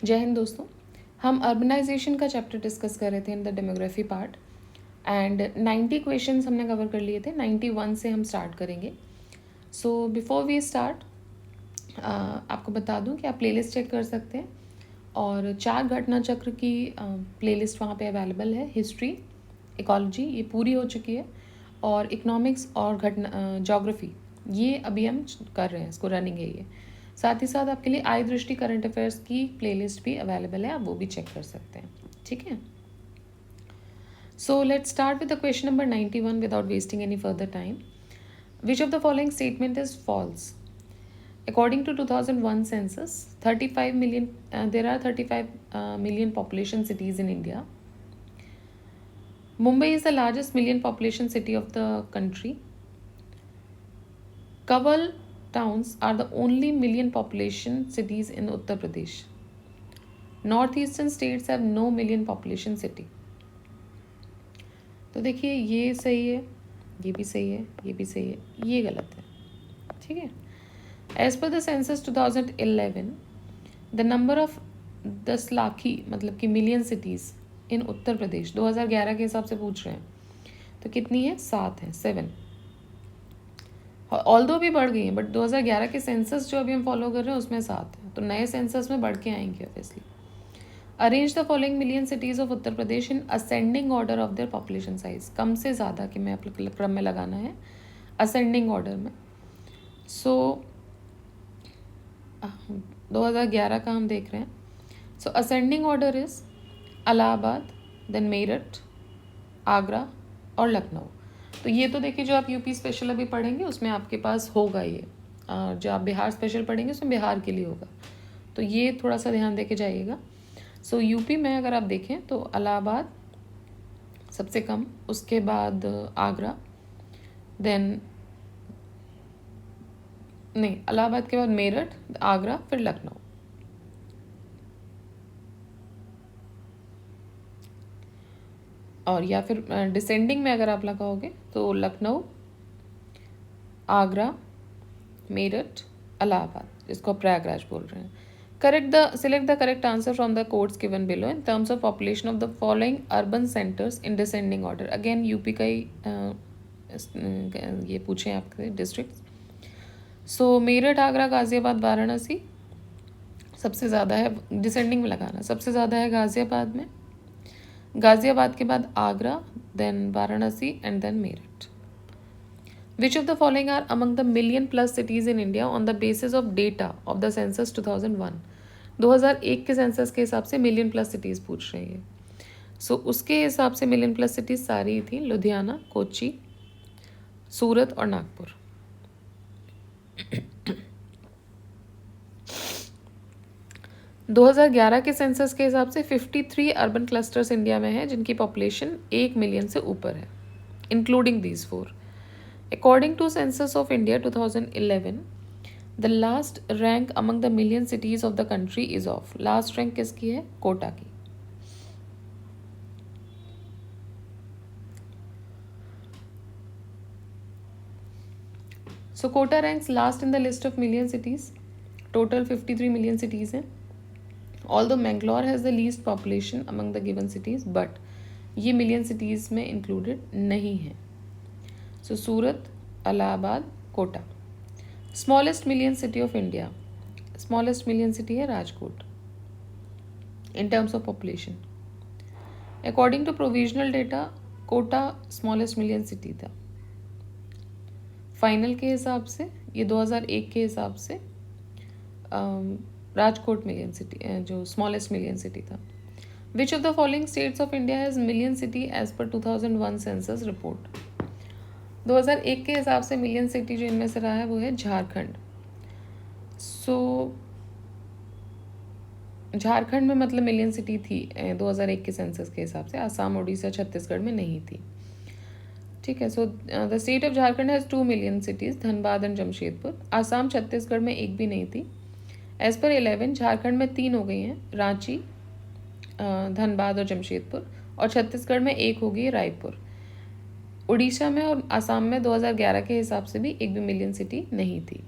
जय हिंद दोस्तों। हम अर्बनाइजेशन का चैप्टर डिस्कस कर रहे थे in the demography part and 90 questions हमने कवर कर लिए थे। 91 से हम स्टार्ट करेंगे। सो बिफोर वी स्टार्ट आपको बता दूं कि आप प्लेलिस्ट चेक कर सकते हैं और 4 घटना चक्र की प्लेलिस्ट वहाँ पे अवेलेबल है। हिस्ट्री, इकोलॉजी ये पूरी हो चुकी है और इकोनॉमिक्स और घटना ज्योग्राफी ये अभी हम कर रहे हैं, इसको रनिंग है ये। साथ ही साथ आपके लिए आई दृष्टि करंट अफेयर्स की प्लेलिस्ट भी अवेलेबल है, आप वो भी चेक कर सकते हैं। ठीक है, so let's start with the question number 91 without wasting any further time. Which of the following statement is false? According to 2001 census, 35 million, there are 35 million population cities in India. Mumbai is the largest million population city of the country. Kawal towns are the only million population cities in Uttar Pradesh. Northeastern states have no million population city. तो देखिए ये सही है, ये भी सही है, ये भी सही है, ये गलत है। ठीक है, as per the census 2011 the number of 10 लाखी मतलब कि million cities in Uttar Pradesh 2011 के हिसाब से पूछ रहे हैं तो कितनी है? 7 है, 7। ऑल दो भी बढ़ गई हैं बट 2011 के सेंसस जो अभी हम फॉलो कर रहे हैं उसमें 7 है, तो नए सेंसस में बढ़ के आएंगे obviously. Arrange the following million cities of Uttar Pradesh in ascending order of their population size. कम से ज़्यादा कि मैं क्रम में लगाना है, असेंडिंग ऑर्डर में। सो 2011 का हम देख रहे हैं। So ascending order is Allahabad, then Meerut, Agra और लखनऊ। तो ये तो देखिए जो आप यूपी स्पेशल अभी पढ़ेंगे उसमें आपके पास होगा ये, जो आप बिहार स्पेशल पढ़ेंगे उसमें बिहार के लिए होगा, तो ये थोड़ा सा ध्यान दे के जाइएगा। सो यूपी में अगर आप देखें तो इलाहाबाद सबसे कम, उसके बाद आगरा, देन नहीं इलाहाबाद के बाद मेरठ, आगरा, फिर लखनऊ। और या फिर डिसेंडिंग में अगर आप लगाओगे तो लखनऊ, आगरा, मेरठ, इलाहाबाद, जिसको प्रयागराज बोल रहे हैं। Select the correct answer from the codes given below in terms of population of the following urban centers in descending order. Again UP का ही ये पूछे आपके डिस्ट्रिक्ट। सो मेरठ, आगरा, गाजियाबाद, वाराणसी सबसे ज़्यादा है, डिसेंडिंग में लगाना। सबसे ज़्यादा है गाजियाबाद में, गाजियाबाद के बाद Agra, then Varanasi and then Meerut. Which of the following are among the million plus cities in India on the basis of data of the census 2001? 2001 के सेंसस के हिसाब से मिलियन प्लस सिटीज़ पूछ रही है। सो उसके हिसाब से मिलियन प्लस सिटीज़ सारी थी लुधियाना, कोची, सूरत और नागपुर। – 2011 के सेंसस के हिसाब से 53 अर्बन क्लस्टर्स इंडिया में है जिनकी पॉपुलेशन 1 मिलियन से ऊपर है, including these 4। According to Census of India 2011, the last rank among the million cities of the country is of. Last rank किसकी है? कोटा की। So Kota ranks last in the list of million cities. Total 53 million cities हैं। Although Mangalore has the least population among the given cities, but ये million cities में included नहीं है। So Surat, Allahabad, Kota. Smallest million city of India, smallest million city है Rajkot in terms of population. According to provisional data Kota smallest million city था। Final के हिसाब से ये 2001 के हिसाब से राजकोट मिलियन सिटी जो स्मॉलेस्ट मिलियन सिटी था। Which of the following states of India has million city as per 2001 census report? 2001 के हिसाब से मिलियन सिटी जो इनमें से रहा है वो है झारखंड। सो झारखंड में मतलब मिलियन सिटी थी 2001 के सेंसस के हिसाब से, आसाम, उड़ीसा, छत्तीसगढ़ में नहीं थी। ठीक है, so the state of Jharkhand has 2 million cities, Dhanbad and Jamshedpur. Assam, Chhattisgarh में एक भी नहीं थी। एज पर 11 झारखंड में 3 हो गई हैं, रांची, धनबाद और जमशेदपुर, और छत्तीसगढ़ में एक हो गई रायपुर। उड़ीसा में और आसाम में 2011 के हिसाब से भी एक भी मिलियन सिटी नहीं थी।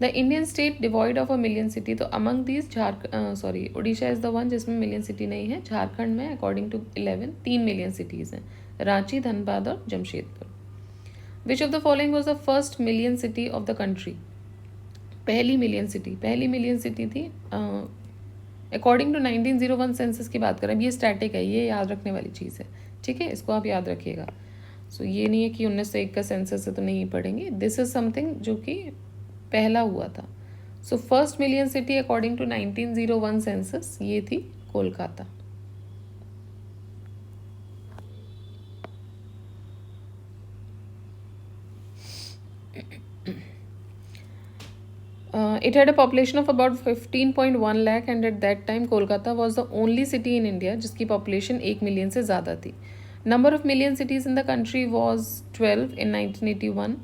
The Indian state devoid of a million city, तो among these Orissa is the one जिसमें मिलियन सिटी नहीं है. झारखंड में अकॉर्डिंग टू 11 3 मिलियन सिटीज़ हैं, रांची, धनबाद और जमशेदपुर. विच of the following was the first million city of the country. पहली मिलियन सिटी थी according to 1901 census की बात करें. अब ये स्टैटिक है, ये याद रखने वाली चीज़ है, ठीक है, इसको आप याद रखिएगा. सो ये नहीं है कि 1901 का सेंसस है तो नहीं पढ़ेंगे. दिस इज समथिंग जो कि पहला हुआ था. So first million city according to 1901 census ये थी Kolkata. It had a population of about 15.1 lakh and at that time Kolkata was the only city in India जिसकी population 1 million से ज़्यादा थी. Number of million cities in the country was 12 in 1981,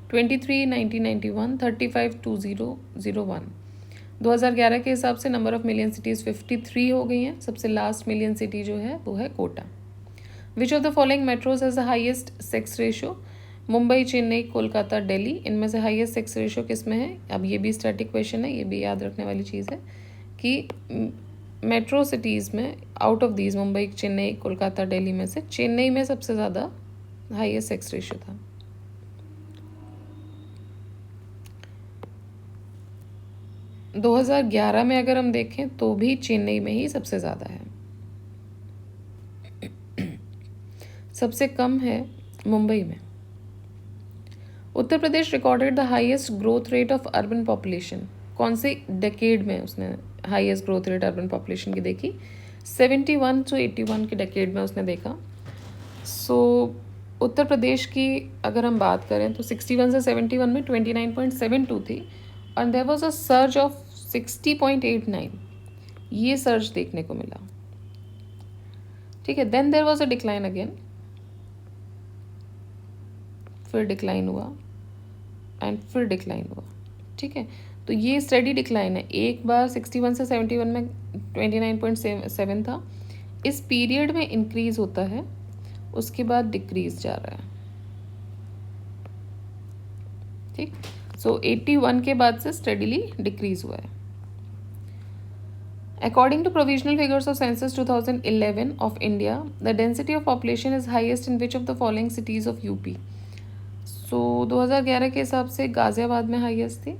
23 in 1991, 35 2001. 2011 के हिसाब से number of million cities 53 हो गई हैं. सबसे लास्ट मिलियन सिटी जो है वो है Kota. Which of the following metros has the highest sex ratio. Mumbai, Chennai, Kolkata, Delhi. इनमें से हाईएस्ट सेक्स रेशो किस में है. अब ये भी स्टैटिक क्वेश्चन है, ये भी याद रखने वाली चीज़ है कि मेट्रो सिटीज़ में out of these Mumbai, Chennai, Kolkata, Delhi में से चेन्नई में सबसे ज़्यादा हाईएस्ट सेक्स रेशो था. – 2011 में अगर हम देखें तो भी चेन्नई में ही सबसे ज़्यादा है. सबसे कम है मुंबई में. Uttar Pradesh recorded the highest growth rate of urban population. कौन से डेकेड में उसने highest growth rate urban population की देखी. 71 to 81 के डेकेड में उसने देखा. सो उत्तर प्रदेश की अगर हम बात करें तो 61 से 71 में 29.72 थी और there was a surge of 60.89. ये सर्ज देखने को मिला, ठीक है. Then there was a decline again, फिर डिक्लाइन हुआ एंड फिर डिक्लाइन हुआ, ठीक है. तो ये स्टडी डिक्लाइन है. एक बार 61 से 71 में 29.7 था. इस पीरियड में इंक्रीज होता है, उसके बाद डिक्रीज जा रहा है, ठीक. सो 81 के बाद से स्टडीली डिक्रीज हुआ है. According to provisional figures of census 2011 of India, the density of population is highest in which of the following cities of UP. So 2011 के हिसाब से गाजियाबाद में हाईएस्ट थी.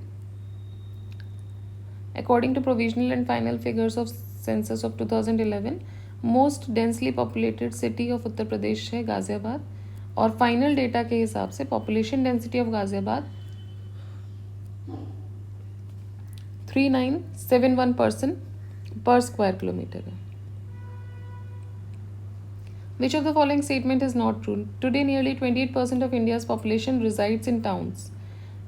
According to provisional and final figures of census of 2011, most densely populated city of Uttar Pradesh है गाजियाबाद. और final data के हिसाब से population density of Ghaziabad 3971 person पर स्क्वायर किलोमीटर है. Which of the following statement is not true? Today, nearly 28% of India's population resides in towns.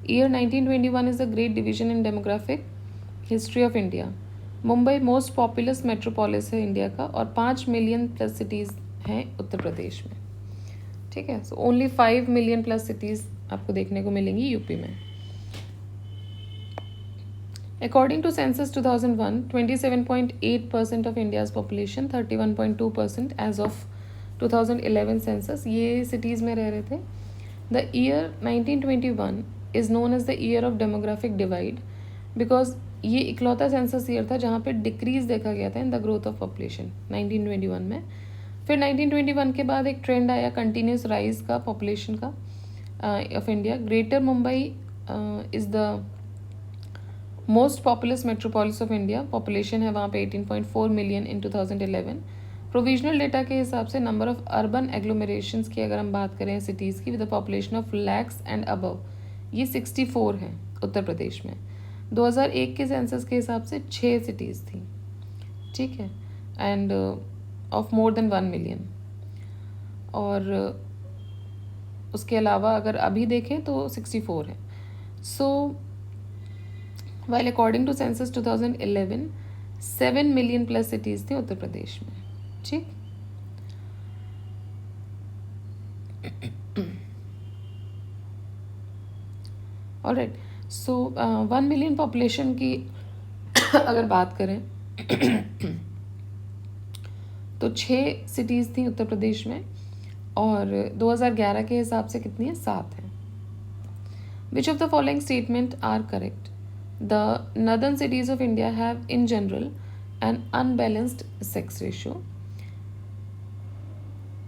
Year 1921 is the great division in demographic history of India. Mumbai most populous metropolis है India का और 5 million plus cities हैं उत्तर प्रदेश में, ठीक है. So only 5 million plus cities आपको देखने को मिलेंगी यूपी में. According to census 2001, 27.8% of India's population, 31.2% as of 2011 census, ये cities में रह रहे थे. The year 1921 is known as the year of demographic divide because ये इकलौता सेंसस ईयर था जहाँ पे डिक्रीज देखा गया था in the growth of population 1921 में. फिर 1921 के बाद एक ट्रेंड आया कंटिन्यूस राइज का पॉपुलेशन का of India. Greater Mumbai is the most populous metropolis of India. Population है वहाँ पे 18.4 मिलियन इन 2011. प्रोविजनल डेटा के हिसाब से नंबर ऑफ अर्बन एग्लोमरेशंस की अगर हम बात करें सिटीज़ की with the population of lakhs and above, ये 64 हैं उत्तर प्रदेश में. 2001 के सेंसस के हिसाब से 6 सिटीज़ थी, ठीक है, end of more than 1 million. और उसके अलावा अगर अभी देखें तो 64 है. सो while according to census 2011 7 million plus cities थी उत्तर प्रदेश में, ठीक. ऑलराइट. सो 1 मिलियन पॉपुलेशन की अगर बात करें तो 6 सिटीज़ थी उत्तर प्रदेश में और 2011 के हिसाब से कितनी है, 7 है. Which of the following statement are correct. The northern cities of India have in general an unbalanced sex ratio.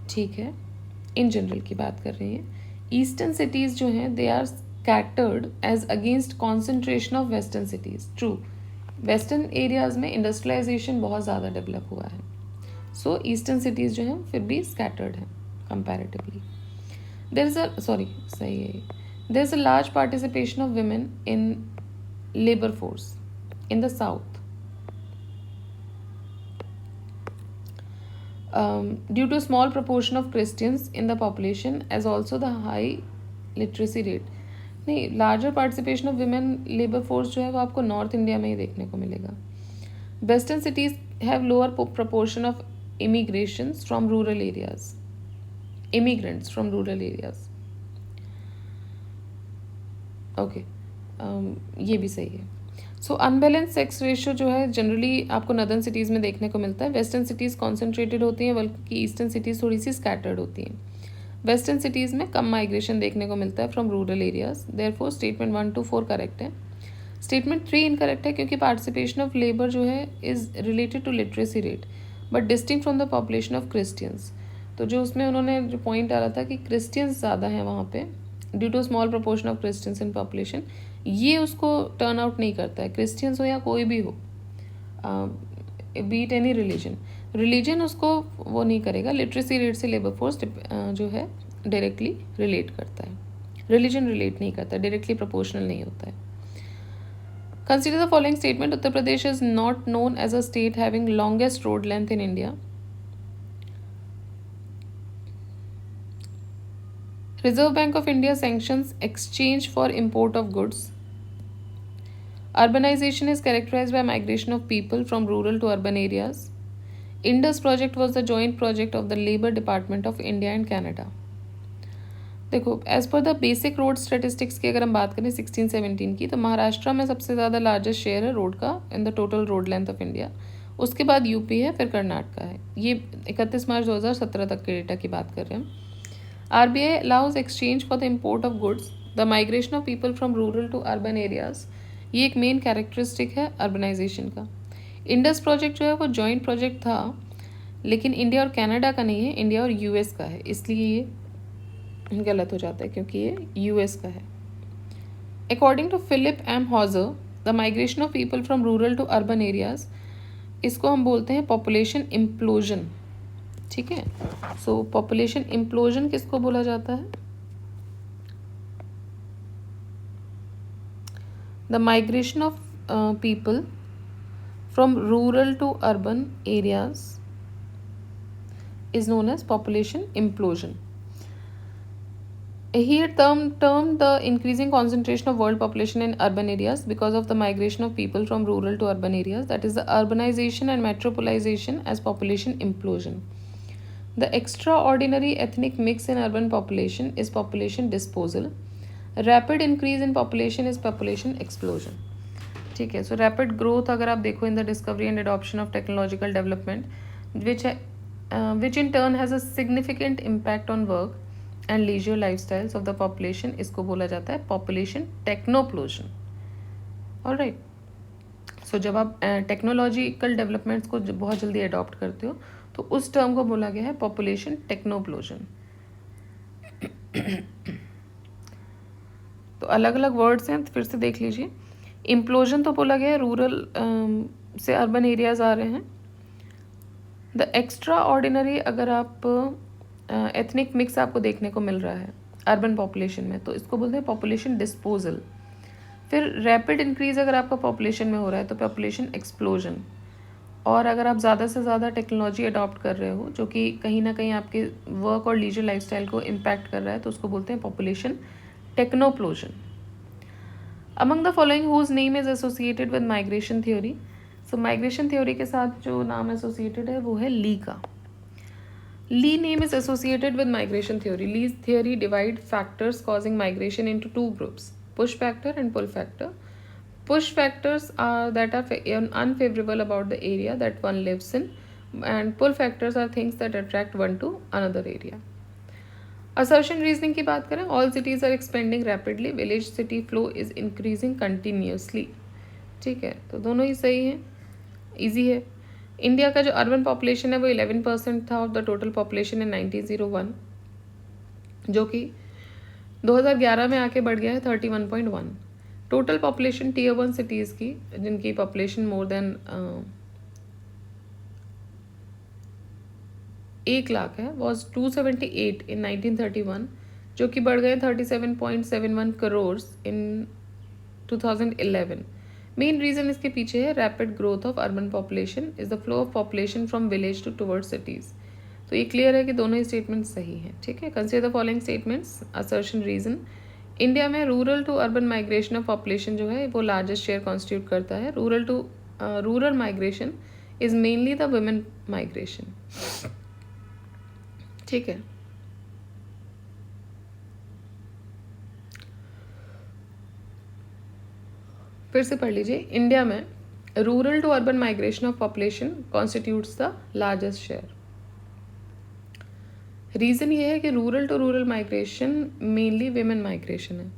ठीक है, इन जनरल की बात कर रहे हैं. ईस्टर्न सिटीज़ जो हैं they are scattered as against concentration of western cities. True, western areas में इंडस्ट्रियलाइजेशन बहुत ज़्यादा डेवलप हुआ है. सो ईस्टर्न सिटीज़ जो हैं फिर भी स्कैटर्ड हैं comparatively. There is a sorry सही है, there is a large participation of women in labor force in the south, due to small proportion of Christians in the population as also the high literacy rate. नहीं, larger participation of women labour force जो है वो आपको north India में ही देखने को मिलेगा. Western cities have lower proportion of immigrations from rural areas, immigrants from rural areas. Okay, ये भी सही है. सो अनबैलेंस सेक्स रेशियो जो है जनरली आपको नदर्न सिटीज़ में देखने को मिलता है. वेस्टर्न सिटीज़ कॉन्सेंट्रेटेड होती हैं, बल्कि ईस्टर्न सिटीज़ थोड़ी सी स्कैटर्ड होती हैं. वेस्टर्न सिटीज़ में कम माइग्रेशन देखने को मिलता है from rural areas. Therefore statement 1 to 4 correct है. स्टेटमेंट 3 इनकरेक्ट है क्योंकि पार्टिसिपेशन ऑफ लेबर जो है is related to literacy rate but distinct from the population of Christians. तो जो उसमें उन्होंने जो पॉइंट डाला था कि क्रिश्चियंस ज़्यादा हैं वहाँ पे due to small proportion of Christians in population, ये उसको टर्न आउट नहीं करता है. क्रिश्चियंस हो या कोई भी हो, बीट एनी रिलीजन उसको वो नहीं करेगा. लिटरेसी रेट से लेबर फोर्स जो है डायरेक्टली रिलेट करता है. रिलीजन रिलेट नहीं करता, डायरेक्टली प्रोपोर्शनल नहीं होता है. Consider the following statement. Uttar Pradesh is not known as a state having longest road length in India. Reserve Bank of India sanctions exchange for import of goods. Urbanization is characterized by migration of people from rural to urban areas. Indus project was the joint project of the Labour Department of India and Canada. देखो, as per the basic road statistics की अगर हम बात करें 16-17 की, तो महाराष्ट्र में सबसे ज़्यादा लार्जेस्ट शेयर है रोड का in the total road length of India. उसके बाद यूपी है, फिर कर्नाटका है. ये 31 मार्च 2017 तक के डेटा की बात कर रहे हैं. RBI allows exchange for the import of goods, the migration of people from rural to urban areas. ये एक मेन कैरेक्टरिस्टिक है अर्बनाइजेशन का. इंडस प्रोजेक्ट जो है वो जॉइंट प्रोजेक्ट था, लेकिन इंडिया और कनाडा का नहीं है, इंडिया और यूएस का है. इसलिए ये गलत हो जाता है क्योंकि ये यूएस का है. According to Philip M Hauser, the migration of people from rural to urban areas, इसको हम बोलते हैं पॉपुलेशन इम्प्लोजन. ठीक है, सो पॉपुलेशन इम्प्लोजन किसको बोला जाता है? The migration of people from rural to urban areas is known as population implosion. Here term the increasing concentration of world population in urban areas because of the migration of people from rural to urban areas, that is the urbanization and metropolization as population implosion. The extraordinary ethnic mix in urban population is population disposal. Rapid increase in population is population explosion. ठीक है, so rapid growth अगर आप देखो in the discovery and adoption of technological development which in turn has a significant impact on work and leisure lifestyles of the population, इसको बोला जाता है population टेक्नोप्लोजन. Alright, सो जब आप टेक्नोलॉजिकल डेवलपमेंट्स को बहुत जल्दी अडॉप्ट करते हो तो उस टर्म को बोला गया है पॉपुलेशन टेक्नोप्लोजन. तो अलग अलग वर्ड्स हैं, फिर से देख लीजिए. इम्प्लोजन तो बोला गया है रूरल से अर्बन एरियाज आ रहे हैं. द एक्स्ट्रा ऑर्डिनरी, अगर आप एथनिक मिक्स आपको देखने को मिल रहा है अर्बन पॉपुलेशन में, तो इसको बोलते हैं पॉपुलेशन डिस्पोजल. फिर रैपिड इंक्रीज अगर आपका पॉपुलेशन में हो रहा है तो पॉपुलेशन एक्सप्लोजन. और अगर आप ज़्यादा से ज़्यादा टेक्नोलॉजी अडॉप्ट कर रहे हो जो कि कहीं ना कहीं आपके वर्क और लीजर लाइफस्टाइल को इम्पैक्ट कर रहा है, तो उसको बोलते हैं पॉपुलेशन टेक्नोप्लोजन. Among the following whose name is associated with migration theory. So migration theory के साथ जो नाम एसोसिएटेड है वो है ली का. Lee name is associated with migration theory. Lee's theory divide factors causing migration into two groups, push factor and pull factor. Push factors are that are unfavorable about the area that one lives in, and pull factors are things that attract one to another area. Assertion reasoning की बात करें, all cities are expanding rapidly, village city flow is increasing continuously. ठीक है, तो दोनों ही सही हैं, easy है। इंडिया का जो अर्बन पॉपुलेशन है वो 11% था of the total population in 1901, जो कि 2011 में आके बढ़ गया है 31.1। टोटल पॉपुलेशन टीयर 1 सिटीज़ की जिनकी पॉपुलेशन मोर देन 1 लाख है वॉज 278 इन 1931, जो कि बढ़ गए 37.71 करोड़ इन 2011। मेन रीजन इसके पीछे है rapid growth of urban population is the flow of population from village to towards cities. तो ये क्लियर है कि दोनों ही स्टेटमेंट सही हैं, ठीक है। Consider the following statements, assertion, reason. India में rural to urban migration of population जो है वो लार्जेस्ट शेयर कॉन्स्टिट्यूट करता है। Rural migration is mainly the women migration, ठीक है। फिर से पढ़ लीजिए, इंडिया में rural to urban migration of population constitutes the largest share. Reason ये है कि rural to rural migration mainly women migration है।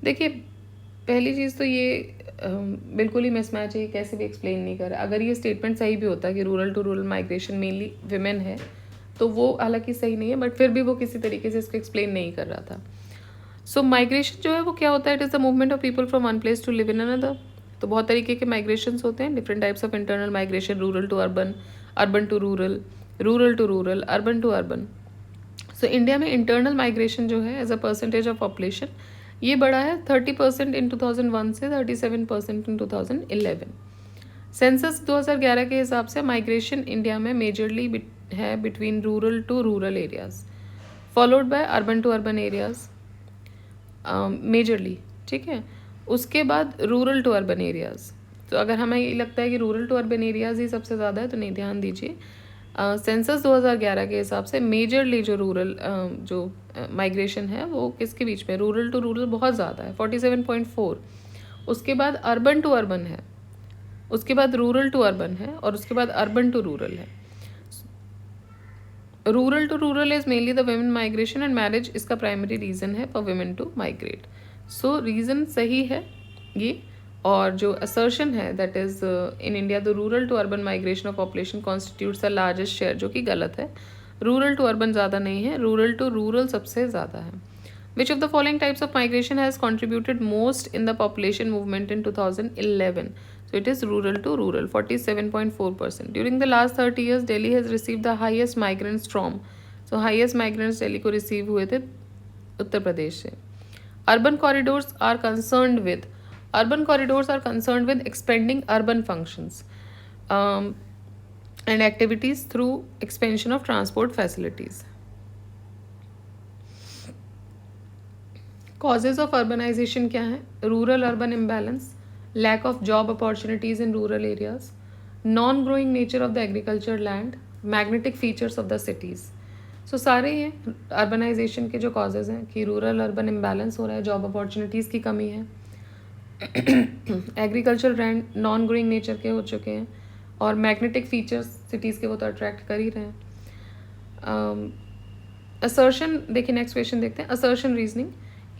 देखिए, पहली चीज़ तो ये बिल्कुल ही मिसमैच है, कैसे भी एक्सप्लेन नहीं कर रहा। अगर ये स्टेटमेंट सही भी होता कि rural to rural migration mainly women है, तो वो हालांकि सही नहीं है, बट फिर भी वो किसी तरीके से इसको एक्सप्लेन नहीं कर रहा था। सो माइग्रेशन जो है वो क्या होता है? It is the movement of people from one place to live in another. तो बहुत तरीके के माइग्रेशंस होते हैं, different types of internal migration, rural to urban, urban to rural, rural to rural, urban to urban. So India में internal migration जो है as a percentage of population ये बढ़ा है 30% इन 2001 से 37% इन 2011। सेंसस 2011 के हिसाब से माइग्रेशन इंडिया में मेजरली है between rural to rural areas, followed by urban to urban areas majorly, ठीक है। उसके बाद रूरल टू अर्बन एरियाज। तो अगर हमें ये लगता है कि रूरल टू अर्बन एरियाज ही सबसे ज़्यादा है तो नहीं, ध्यान दीजिए। सेंसस 2011 के हिसाब से मेजरली जो रूरल जो माइग्रेशन है वो किसके बीच में, रूरल टू रूरल बहुत ज़्यादा है 47.4। उसके बाद अर्बन टू अर्बन है, उसके बाद रूरल टू अर्बन है, और उसके बाद अर्बन टू रूरल है। Rural to rural is mainly the women migration and marriage इसका प्राइमरी रीज़न है for women to migrate. So reason सही है ये, और जो असर्शन है that is in India the rural to urban migration of population constitutes the largest share, जो कि गलत है। रूरल टू अर्बन ज़्यादा नहीं है, रूरल टू रूरल सबसे ज़्यादा है। Which of the following types of migration has contributed most in the population movement in 2011? So it is rural to rural, 47.4%. During the last 30 years, Delhi has received the highest migrants from. So highest migrants Delhi को receive हुए थे उत्तर प्रदेश से. Urban corridors are concerned with expanding urban functions and activities through expansion of transport facilities. Causes of urbanization क्या है? Rural urban imbalance, lack of job opportunities in rural areas, non-growing nature of the agriculture land, magnetic features of the cities. So सारे ये urbanization के जो causes हैं कि rural urban imbalance हो रहा है, job opportunities की कमी है, agriculture land non-growing nature के हो चुके हैं, और magnetic features cities के वो तो attract कर ही रहे हैं। assertion देखिए, next question देखते हैं, assertion reasoning.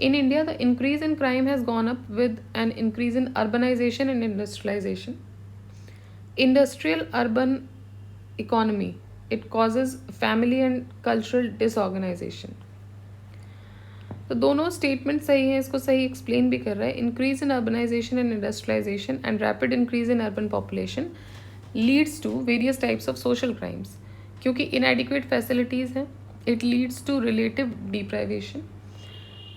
In India, the increase in crime has gone up with an increase in urbanization and industrialization. Industrial urban economy, it causes family and cultural disorganization. तो दोनों statement सही हैं, इसको सही explain भी कर रहा है। Increase in urbanisation and industrialisation and rapid increase in urban population leads to various types of social crimes, क्योंकि इनएडिक्वेट फैसिलिटीज़ हैं, it leads to relative deprivation.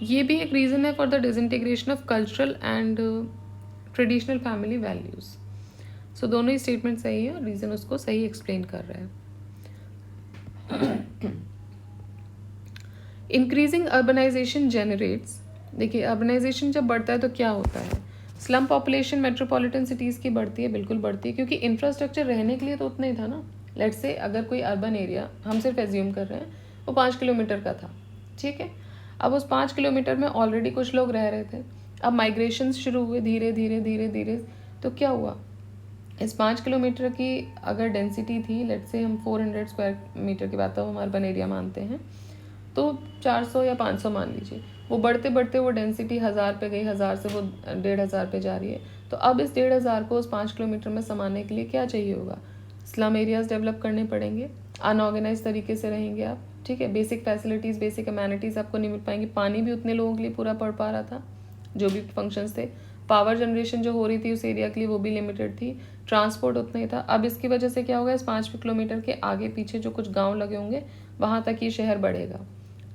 ये भी एक रीज़न है for the disintegration of cultural and traditional family values. So दोनों ही statement सही है और रीज़न उसको सही एक्सप्लेन कर रहा है। इंक्रीजिंग अर्बनाइजेशन जेनरेट्स, देखिए अर्बनाइजेशन जब बढ़ता है तो क्या होता है? स्लम पॉपुलेशन मेट्रोपॉलिटन सिटीज़ की बढ़ती है, बिल्कुल बढ़ती है, क्योंकि इंफ्रास्ट्रक्चर रहने के लिए तो उतना ही था ना। लेट्स से अगर कोई अर्बन एरिया, हम सिर्फ एज्यूम कर रहे हैं, वो 5 किलोमीटर का था, ठीक है। अब उस 5 किलोमीटर में ऑलरेडी कुछ लोग रह रहे थे, अब माइग्रेशन शुरू हुए धीरे धीरे धीरे धीरे, तो क्या हुआ? इस 5 किलोमीटर की अगर डेंसिटी थी, लेट्स से हम 400 स्क्वायर मीटर की बात तो हम अर्बन एरिया मानते हैं, तो 400 या 500 मान लीजिए, वो बढ़ते बढ़ते वो डेंसिटी 1000 पे गई, 1000 से वो 1500 पे जा रही है, तो अब इस 1,500 को उस 5 किलोमीटर में समाने के लिए क्या चाहिए होगा? स्लम एरियाज डेवलप करने पड़ेंगे, अनऑर्गेनाइज तरीके से रहेंगे आप, ठीक है, बेसिक फैसिलिटीज़, बेसिक अमेनिटीज़ आपको नहीं मिल पाएंगी, पानी भी उतने लोगों के लिए पूरा पड़ पा रहा था जो भी फंक्शंस थे, पावर जनरेशन जो हो रही थी उस एरिया के लिए वो भी लिमिटेड थी, ट्रांसपोर्ट उतना ही था। अब इसकी वजह से क्या होगा, इस 5 किलोमीटर के आगे पीछे जो कुछ गांव लगे होंगे वहाँ तक ये शहर बढ़ेगा,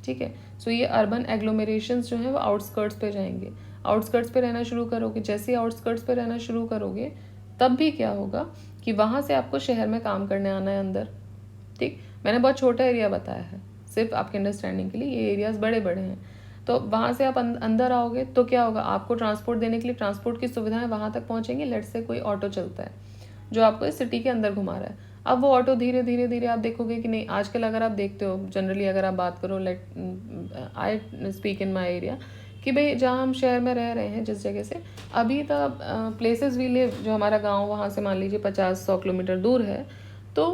ठीक है। सो ये अर्बन एग्लोमेरेशंस जो हैं वो आउटस्कर्ट्स पे जाएंगे, आउटस्कर्ट्स पे रहना शुरू करोगे, जैसे ही आउटस्कर्ट्स पे रहना शुरू करोगे तब भी क्या होगा कि वहाँ से आपको शहर में काम करने आना है अंदर, ठीक। मैंने बहुत छोटा एरिया बताया है सिर्फ आपके अंडरस्टैंडिंग के लिए, ये एरियाज बड़े बड़े हैं। तो वहाँ से आप अंदर आओगे तो क्या होगा, आपको ट्रांसपोर्ट देने के लिए ट्रांसपोर्ट की सुविधाएं वहाँ तक पहुँचेंगी। लेट से कोई ऑटो चलता है जो आपको इस सिटी के अंदर घुमा रहा है, अब वो ऑटो धीरे धीरे धीरे आप देखोगे कि नहीं, आजकल अगर आप देखते हो जनरली अगर आप बात करो, let I speak in my area, कि भाई जहाँ हम शहर में रह रहे हैं जिस जगह से, अभी द प्लेसेस वी लिव, जो हमारा गांव वहाँ से मान लीजिए 50-100 किलोमीटर दूर है, तो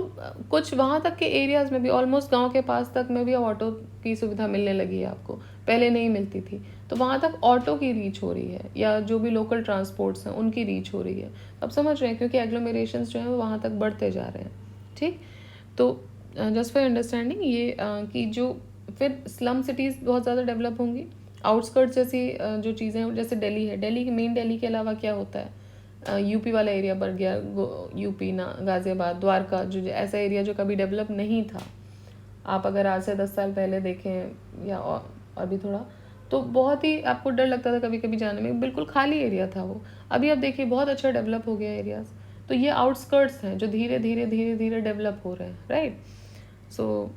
कुछ वहाँ तक के एरियाज़ में भी ऑलमोस्ट गांव के पास तक में भी अब ऑटो की सुविधा मिलने लगी है आपको, पहले नहीं मिलती थी। तो वहाँ तक ऑटो की रीच हो रही है या जो भी लोकल ट्रांसपोर्ट्स हैं उनकी रीच हो रही है। अब समझ रहे हैं, क्योंकि एग्लोमेरेशंस जो हैं वो वहाँ तक बढ़ते जा रहे हैं, ठीक। तो जस्ट फॉर अंडरस्टैंडिंग ये कि जो फिर स्लम सिटीज़ बहुत ज़्यादा डेवलप होंगी, आउटस्कर्ट्स जैसी जो चीज़ें हैं, जैसे दिल्ली है, दिल्ली मेन दिल्ली के अलावा क्या होता है, यूपी वाला एरिया बढ़ गया, यूपी ना, गाज़ियाबाद, द्वारका, जो ऐसा एरिया जो कभी डेवलप नहीं था, आप अगर आज से 10 साल पहले देखें या अभी थोड़ा, तो बहुत ही आपको डर लगता था कभी कभी जाने में, बिल्कुल खाली एरिया था वो। अभी आप देखिए बहुत अच्छा डेवलप हो गया एरियाज। तो ये आउटस्कर्ट्स हैं जो धीरे धीरे धीरे धीरे डेवलप हो रहे हैं, right. So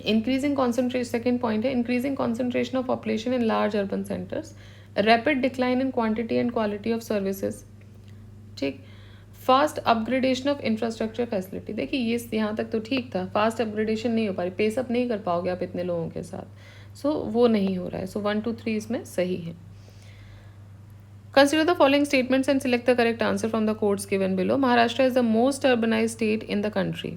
increasing concentration, second point है increasing concentration of population in large urban centres, rapid decline in quantity and quality of services, ठीक। Fast upgradation of infrastructure facility, देखिए ये यहाँ तक तो ठीक था, फास्ट अपग्रेडेशन नहीं हो पा रही, पेसअप नहीं कर पाओगे आप इतने लोगों के साथ, सो वो नहीं हो रहा है। सो 1, 2, 3 इसमें सही है। Consider the following statements and select the correct answer from the codes given below. Maharashtra is the most urbanise state in the country.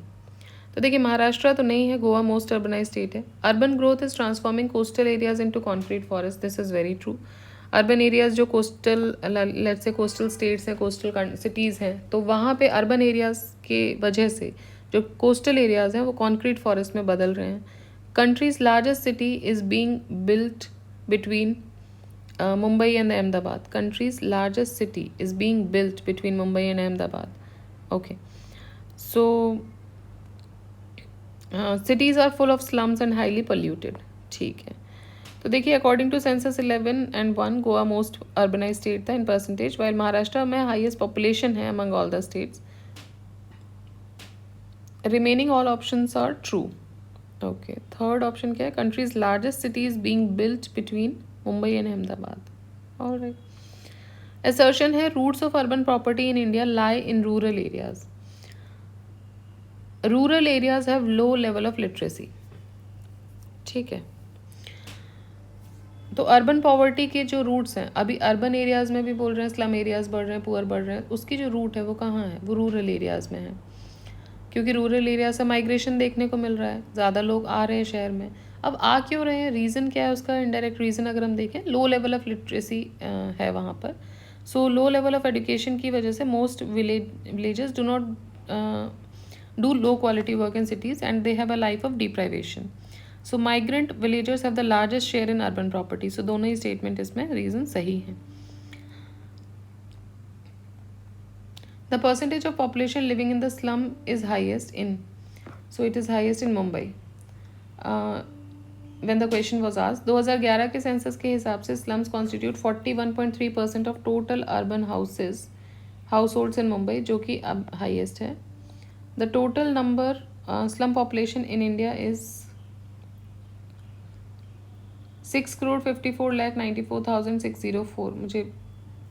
तो देखिए महाराष्ट्र तो नहीं है, गोवा मोस्ट अर्बनाइज स्टेट है। Urban growth is transforming coastal areas into concrete forest, this is very true. Urban areas जो coastal, let's say coastal states हैं, coastal cities हैं, तो वहाँ पे अर्बन एरियाज के वजह से जो कोस्टल एरियाज हैं वो कॉन्क्रीट फॉरेस्ट में बदल रहे हैं। Countries largest city is being built between Mumbai and Ahmedabad. Country's largest city is being built between Mumbai and Ahmedabad. Okay. So, cities are full of slums and highly polluted. ठीक है। तो देखिए according to census 11 and 1, Goa most urbanise state था in percentage, while Maharashtra में highest population है among all the states. Remaining all options are true. Okay, third option क्या है, country's largest cities being built between Mumbai and Ahmedabad. Alright. Assertion है roots of urban property in India lie in rural areas. Rural areas have low level of literacy, ठीक है। तो urban poverty के जो roots हैं, अभी अर्बन एरियाज में भी बोल रहे हैं स्लम एरियाज बढ़ रहे हैं, पुअर बढ़ रहे हैं, उसकी जो रूट है वो कहाँ है, वो रूरल एरियाज में है, क्योंकि रूरल एरिया से माइग्रेशन देखने को मिल रहा है, ज़्यादा लोग आ रहे हैं शहर में। अब आ क्यों रहे हैं, रीज़न क्या है उसका, इनडायरेक्ट रीज़न अगर हम देखें, लो लेवल ऑफ लिटरेसी है वहाँ पर। So low level of education की वजह से most villages do not do low quality work in cities and they have a life of deprivation. So migrant villagers have the largest share in urban property. So दोनों ही statement इसमें reason सही है। The percentage of population living in the slum is highest in, so it is highest in Mumbai. When the question was asked, 2011 के census के हिसाब से slums constitute 41.3% of total urban households in Mumbai, जो कि अब highest है. The total number slum population in India is 6,54,94,604. मुझे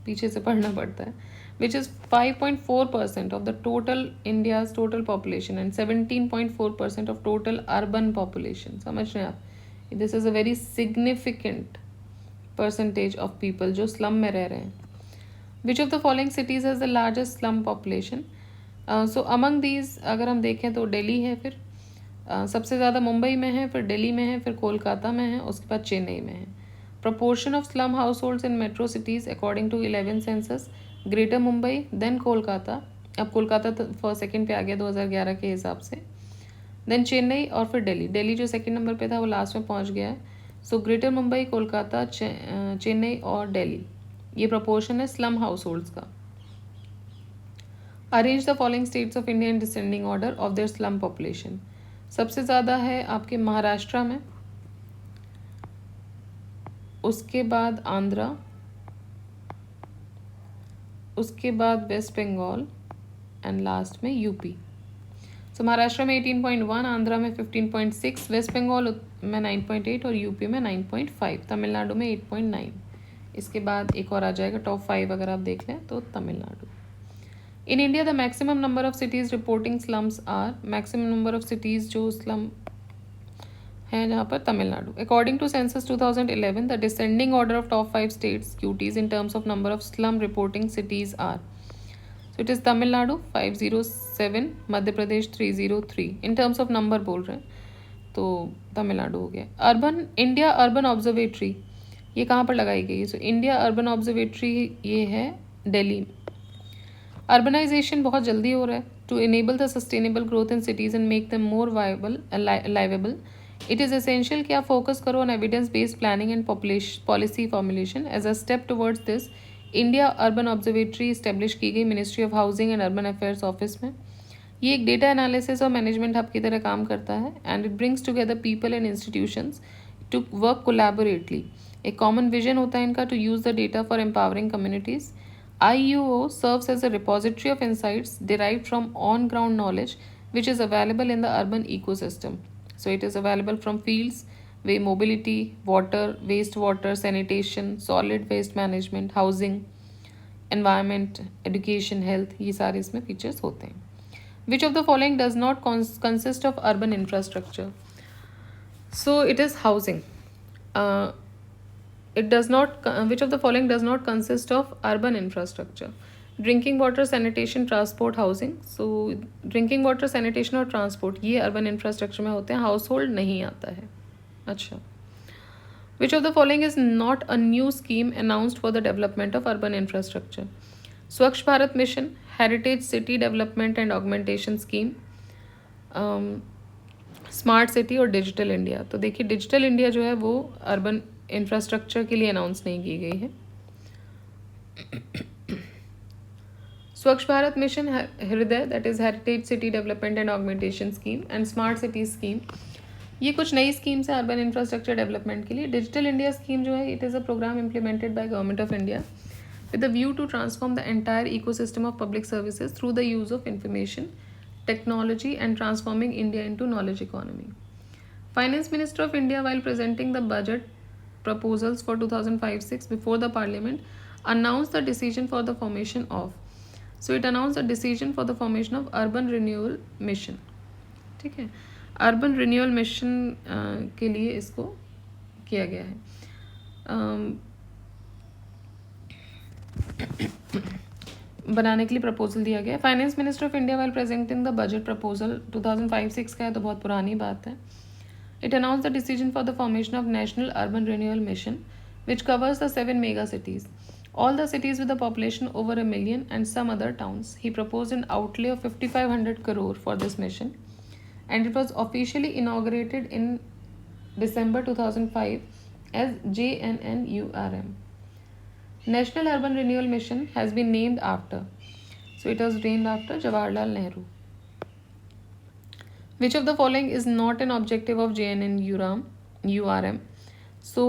पीछे से पढ़ना पड़ता है, which is 5.4% of the total India's total population and 17.4% of total urban population. समझ रहे हैं आप, this is a very significant percentage of people जो slum में रह रहे हैं. Which of the following cities has the largest slum population? So among these अगर हम देखें तो दिल्ली है, फिर सबसे ज़्यादा मुंबई में है, फिर दिल्ली में है, फिर कोलकाता में है, उसके बाद चेन्नई में है. Proportion of slum households in metro cities according to 11 census, greater Mumbai, then Kolkata, अब कोलकाता फॉर सेकंड पे आ गया 2011 के हिसाब से, देन चेन्नई और फिर दिल्ली। दिल्ली जो सेकंड नंबर पे था वो लास्ट में पहुंच गया है। सो ग्रेटर मुंबई, कोलकाता, चेन्नई और दिल्ली, ये प्रपोर्शन है स्लम हाउस होल्ड्स का। Arrange the following states of India in descending order of there slum population. सबसे ज़्यादा है आपके महाराष्ट्र में, उसके बाद आंध्रा, उसके बाद वेस्ट बंगाल एंड लास्ट में यूपी। सो महाराष्ट्र में 18.1, आंध्रा में 15.6, वेस्ट बंगाल में 9.8 और यूपी में 9.5, तमिलनाडु में 8.9। इसके बाद एक और आ जाएगा टॉप 5 अगर आप देख लें तो Tamil Nadu. In India the maximum number of cities reporting slums are, maximum number of cities जो स्लम हैं जहाँ पर Tamil Nadu. According to census 2011 the descending order of top 5 states क्यूटीज in terms of number of slum reporting cities are, so it is Tamil Nadu 507, Madhya Pradesh 303। In terms of number बोल रहे हैं तो तमिलनाडु हो गया। अर्बन इंडिया अर्बन ऑब्जर्वेटरी ये कहाँ पर लगाई गई है? सो इंडिया अर्बन ऑब्जर्वेटरी ये है दिल्ली। अर्बनाइजेशन बहुत जल्दी हो रहा है। To enable the sustainable growth in cities and make them more viable liveable, it is essential कि आप फोकस करो on evidence based planning and policy formulation. As a step towards this India urban observatory establish की गई ministry of housing and urban affairs office में। ये एक data analysis और management hub की तरह काम करता है and it brings together people and institutions to work collaboratively. एक कॉमन विजन होता है इनका to use the data for empowering communities. IUO serves as a repository of insights derived from on-ground knowledge which is available in the urban ecosystem. So it is available from fields where mobility, water, wastewater, sanitation, solid waste management, housing, environment, education, health, ये सारे इसमें features होते हैं. Which of the following does not consist of urban infrastructure? So it is housing. It does not. Which of the following does not consist of urban infrastructure? Drinking water, sanitation, transport, housing. So drinking water, sanitation और transport ये urban infrastructure में होते हैं, household नहीं आता है. अच्छा. Which of the following is not a new scheme announced for the development of urban infrastructure? स्वच्छ Bharat mission, heritage city development and augmentation scheme, smart city और डिजिटल इंडिया। तो देखिए डिजिटल इंडिया जो है वो अर्बन इंफ्रास्ट्रक्चर के लिए announce नहीं की गई है। स्वच्छ भारत मिशन हृदय, that is heritage city development and augmentation scheme, and smart city scheme, ये कुछ नई स्कीम्स है अर्बन इंफ्रास्ट्रक्चर डेवलपमेंट के लिए। डिजिटल इंडिया स्कीम जो है it is a programme implemented by government of India with a view to transform the entire ecosystem of public services through the use of information technology and transforming India into knowledge economy. Finance Minister of India, while presenting the budget proposals for 2005-06 before the Parliament, announced the decision for the formation of. So it announced the decision for the formation of Urban Renewal Mission. ठीक है, urban renewal mission के लिए इसको किया गया है, बनाने के लिए प्रपोजल दिया गया है। Finance minister of India while presenting the budget proposal 2005-06 का है तो बहुत पुरानी बात है। It announce the decision for the formation of national urban renewal mission which covers the 7 mega cities, all the cities with a population over 1 million and some other towns. He proposed an outlay of 5,500 crore for this mission and it was officially inaugurated in December 2005 as JNNURM. National Urban Renewal Mission has been named after. So it was named after Jawaharlal Nehru. Which of the following is not an objective of JNNURM? So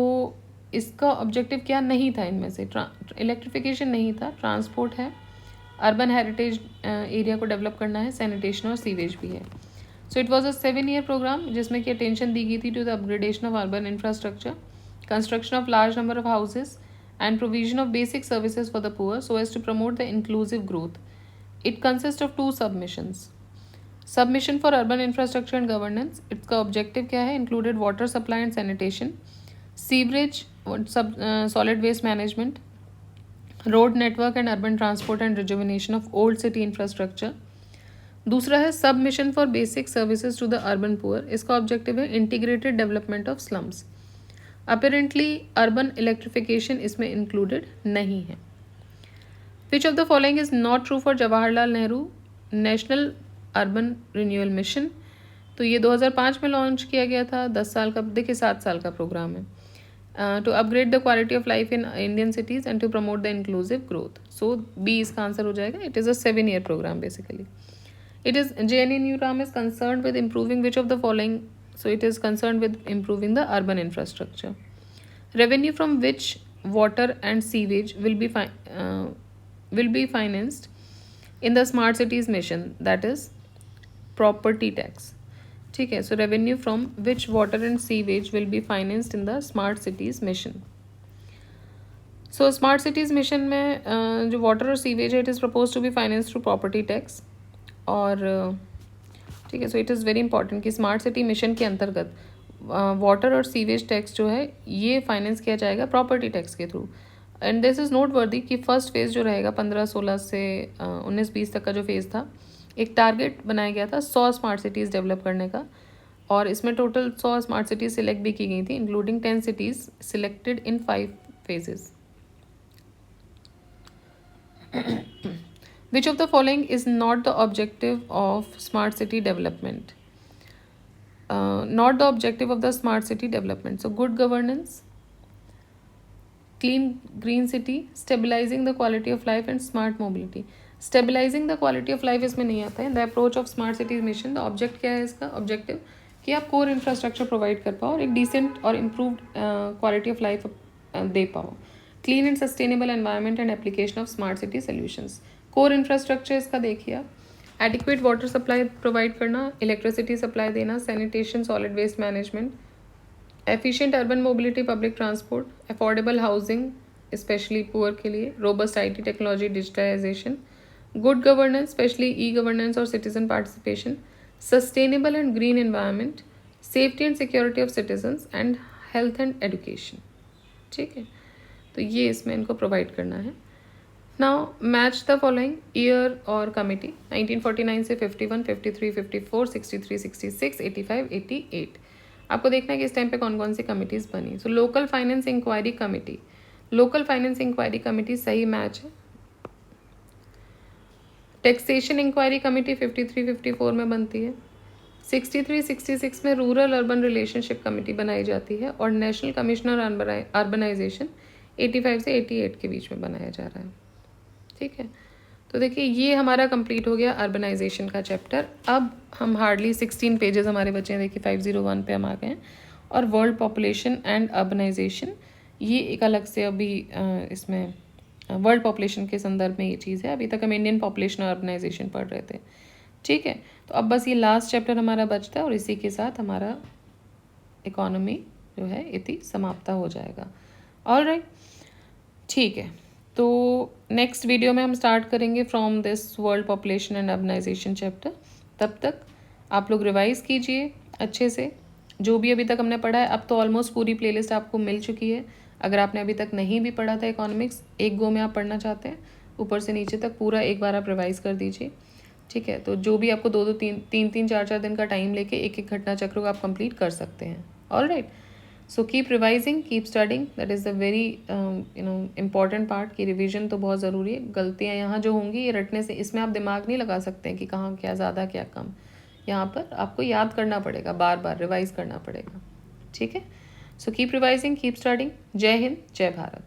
इसका objective क्या नहीं था इनमें से? Electrification नहीं था, transport है, urban heritage area को डेवलप करना है, सैनिटेशन और सीवेज भी है। So it was a 7-year programme जिसमें कि अटेंशन दी गई थी to the upgradation of urban infrastructure, construction of large number of houses and provision of basic services for the poor so as to promote the inclusive growth. It consists of 2 submissions. Submission for urban infrastructure and governance, इसका objective क्या है? Included water supply and sanitation, sewerage, solid waste management, road network and urban transport and rejuvenation of old city infrastructure. दूसरा है submission for basic services to the urban poor, इसका objective है integrated development of slums. Apparently urban electrification इसमें included नहीं है। Which of the following is not true for Jawaharlal Nehru national urban renewal mission? तो ये 2005 में लॉन्च किया गया था, 10 साल का, देखिए 7 साल का प्रोग्राम है. To upgrade the quality of life in Indian cities and to promote the inclusive growth. So B इसका आंसर हो जाएगा. It is a 7-year programme basically. It is JNNU is concerned with improving which of the following? So it is concerned with improving the urban infrastructure. Revenue from which water and sewage will be financed in the smart cities mission, that is property tax. ठीक है. So revenue from which water and sewage will be financed in the smart cities mission. So smart cities mission में जो water और sewage है, it is proposed to be financed through property tax. और ठीक है. So it is very important कि smart city mission के अंतर्गत वाटर और सीवेज टैक्स जो है ये फाइनेंस किया जाएगा प्रॉपर्टी टैक्स के through. And this is note वर्दी कि फर्स्ट फेज़ जो रहेगा 15-16 से 19-20 तक का जो फेज़ था, एक टारगेट बनाया गया था 100 स्मार्ट सिटीज़ डेवलप करने का. और इसमें टोटल 100 स्मार्ट सिटीज़ सिलेक्ट भी की गई थी, including 10 cities selected in 5 phases. Which of the following is not the objective of smart city development? Not the objective of the smart city development. So good governance, clean green city, stabilizing the quality of life and smart mobility. Stabilizing the quality of life इसमें नहीं आता है. The approach of smart cities mission, the object क्या है इसका? Objective कि आप core infrastructure provide कर पाओ और एक decent और improved quality of life दे पाओ. Clean and sustainable environment and application of smart city solutions. Core infrastructure इसका देखिए आप. एडिक्वेट वाटर सप्लाई प्रोवाइड करना, इलेक्ट्रिसिटी सप्लाई देना, sanitation, solid waste management, efficient urban mobility, public transport, affordable housing specially poor के लिए, robust IT technology, digitisation, good governance specially e governance और citizen participation, sustainable and green environment, safety and security of citizens and health and education. ठीक है. तो ये इसमें इनको provide करना है. Now match the following year और कमिटी. 1949 से 51, 53, 54, 63, 66, 85, 88. आपको देखना है कि इस टाइम पे कौन कौन सी कमिटीज़ बनी. So local finance inquiry committee, local finance inquiry committee सही मैच है. टैक्सेशन इंक्वायरी कमेटी 53, 54 में बनती है. 63, 66 में रूरल अर्बन रिलेशनशिप कमेटी बनाई जाती है. और नेशनल कमिश्नर अर्बनाइजेशन 85 से 88 के बीच में बनाया जा रहा है. ठीक है. तो देखिए ये हमारा कंप्लीट हो गया अर्बनाइजेशन का चैप्टर. अब हम हार्डली 16 पेजेस हमारे बचे हैं. देखिए 501 पे हम आ गए हैं. और वर्ल्ड पॉपुलेशन एंड अर्बनाइजेशन ये एक अलग से अभी इसमें वर्ल्ड पॉपुलेशन के संदर्भ में ये चीज़ है. अभी तक हम इंडियन पॉपुलेशन और अर्बनाइजेशन पढ़ रहे थे. ठीक है. तो अब बस ये लास्ट चैप्टर हमारा बचता है और इसी के साथ हमारा इकोनॉमी जो है इति समाप्त हो जाएगा. ऑलराइट. ठीक है. तो नेक्स्ट वीडियो में हम स्टार्ट करेंगे from this world population and urbanisation chapter. तब तक आप लोग रिवाइज कीजिए अच्छे से जो भी अभी तक हमने पढ़ा है. अब तो ऑलमोस्ट पूरी प्लेलिस्ट आपको मिल चुकी है. अगर आपने अभी तक नहीं भी पढ़ा था इकोनॉमिक्स, एक गो में आप पढ़ना चाहते हैं ऊपर से नीचे तक पूरा एक बार आप रिवाइज कर दीजिए. ठीक है. तो जो भी आपको 2-2, 3-3, 4-4 दिन का टाइम लेके एक एक घटना चक्र को आप कंप्लीट कर सकते हैं. Alright. So keep revising, keep studying. That is the very important part की रिवीजन तो बहुत ज़रूरी है. गलतियाँ यहाँ जो होंगी ये रटने से, इसमें आप दिमाग नहीं लगा सकते हैं कि कहाँ क्या ज़्यादा क्या कम. यहाँ पर आपको याद करना पड़ेगा, बार बार रिवाइज करना पड़ेगा. ठीक है. So keep revising, keep studying. जय हिंद, जय भारत.